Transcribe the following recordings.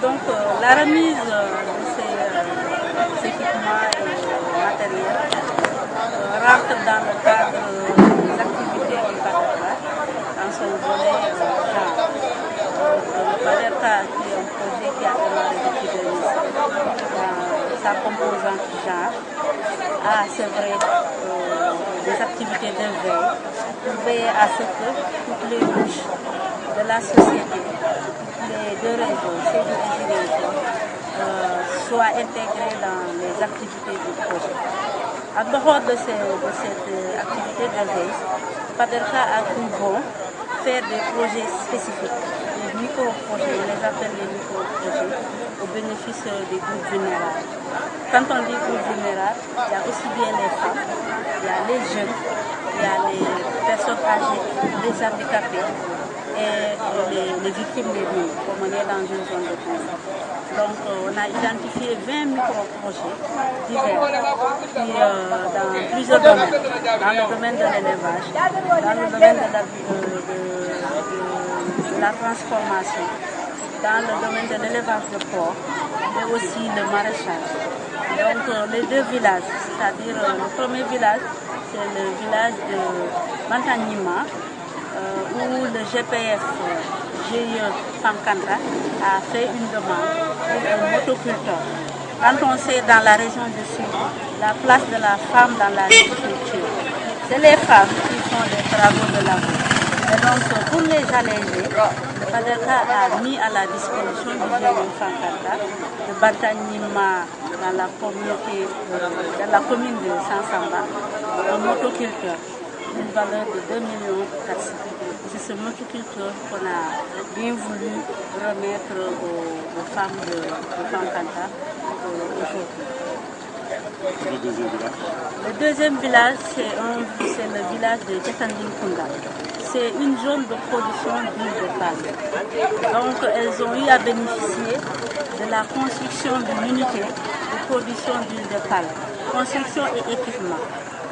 Donc la remise de ces équipements et matériels rentre dans le cadre des activités du PADERCA dans son volet genre. Le PADERCA, qui est un projet qui a démarré depuis 2007 dans sa composante genre, a, c'est vrai, des activités de veille pour veiller à ce que toutes les couches de la société, les deux réseaux, civil et réseaux, soient intégrés dans les activités du projet. En dehors de cette activité de veille, PADERCA a cru bon faire des projets spécifiques, des micro-projets, on les appelle les micro-projets, au bénéfice des groupes vulnérables. Quand on dit groupes vulnérables, il y a aussi bien les femmes, il y a les jeunes, il y a les personnes âgées, les handicapés et les victimes des mines, comme on est dans une zone de conflit. Donc on a identifié 20 micro-projets divers qui, dans plusieurs domaines, dans le domaine de l'élevage, dans le domaine de la transformation, dans le domaine de l'élevage de porc, mais aussi le maraîchage. Donc les deux villages, c'est-à-dire le premier village, c'est le village de Bantanima, où le GPF GIE Fankanta a fait une demande pour un motoculteur. Quand on sait dans la région du Sud la place de la femme dans la agriculture, c'est les femmes qui font les travaux de labour. Et donc pour les alléger, le PADERCA a mis à la disposition du GIE Fankanta de Bantanima dans la communauté, dans la commune de Sansamba, un motoculteur d'une valeur de 2 millions 400. C'est ce motoculteur qu'on a bien voulu remettre aux femmes de Fankanta aujourd'hui. Le deuxième village, c'est le village de Djekandin-Kunda. C'est une zone de production d'huile de palme. Donc elles ont eu à bénéficier de la construction d'une unité de production d'huile de palme. Construction et équipement.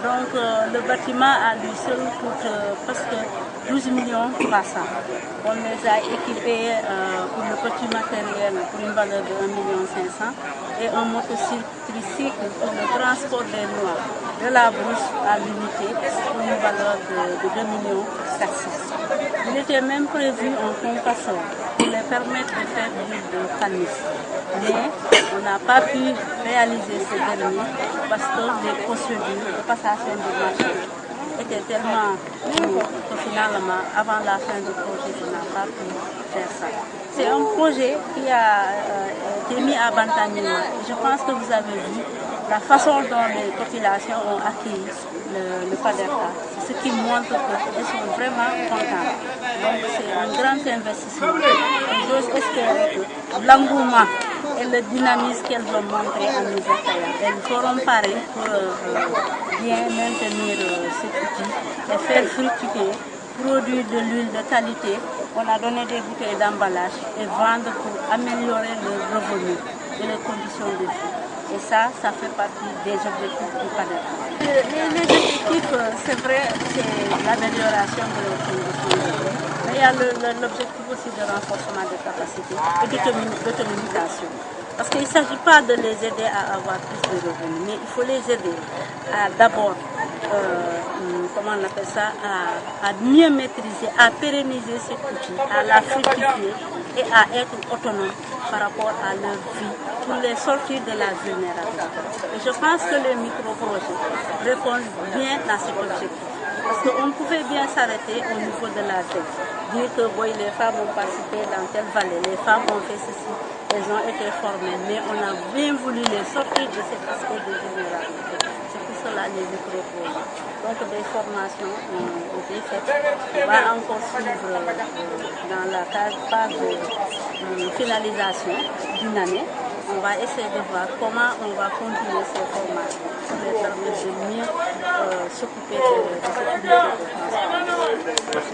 Donc le bâtiment à lui seul coûte presque 12 millions 300. On les a équipés pour le petit matériel pour une valeur de 1 million 500 et un motocycle pour le transport des noix de la brousse à l'unité pour une valeur de 2 millions 400. Il était même prévu un concasseur pour les permettre de faire de l'huile de canif. Mais on n'a pas pu réaliser ce dernier parce que les procédures de passation de marché étaient tellement lourdes que finalement, avant la fin du projet, on n'a pas pu faire ça. C'est un projet qui a été mis à Bantanima. Je pense que vous avez vu la façon dont les populations ont accueilli le PADERCA. C'est ce qui montre qu'elles sont vraiment contentes. Donc c'est un grand investissement. Et j'ose espérer que l'engouement et le dynamisme qu'elles ont montré en nous accueillant, elles feront pareil pour bien maintenir cet outil et faire fructifier, produire de l'huile de qualité. On a donné des bouteilles d'emballage et vendre pour améliorer le revenu et les conditions de vie. Et ça fait partie des objectifs du PADERCA. Les objectifs, c'est vrai, c'est l'amélioration de leurs conditions de vie. Mais il y a l'objectif aussi de renforcement des capacités et d'autonomisation. Parce qu'il ne s'agit pas de les aider à avoir plus de revenus, mais il faut les aider à d'abord, comment on appelle ça, à mieux maîtriser, à pérenniser cet outil, à la fructifier et à être autonome par rapport à leur vie pour les sortir de la vulnérabilité. Et je pense que les micro-projets répondent bien à cet objectif. Parce qu'on pouvait bien s'arrêter au niveau de la tête, dire que oui, les femmes ont participé dans telle vallée, les femmes ont fait ceci, elles ont été formées, mais on a bien voulu les sortir de cet aspect de vulnérabilité. C'est pour cela les micro-projets. Donc des formations ont été faites. On va encore suivre dans la phase de finalisation d'une année. On va essayer de voir comment on va continuer ces formations pour les permettre de mieux s'occuper de cette unité de transport.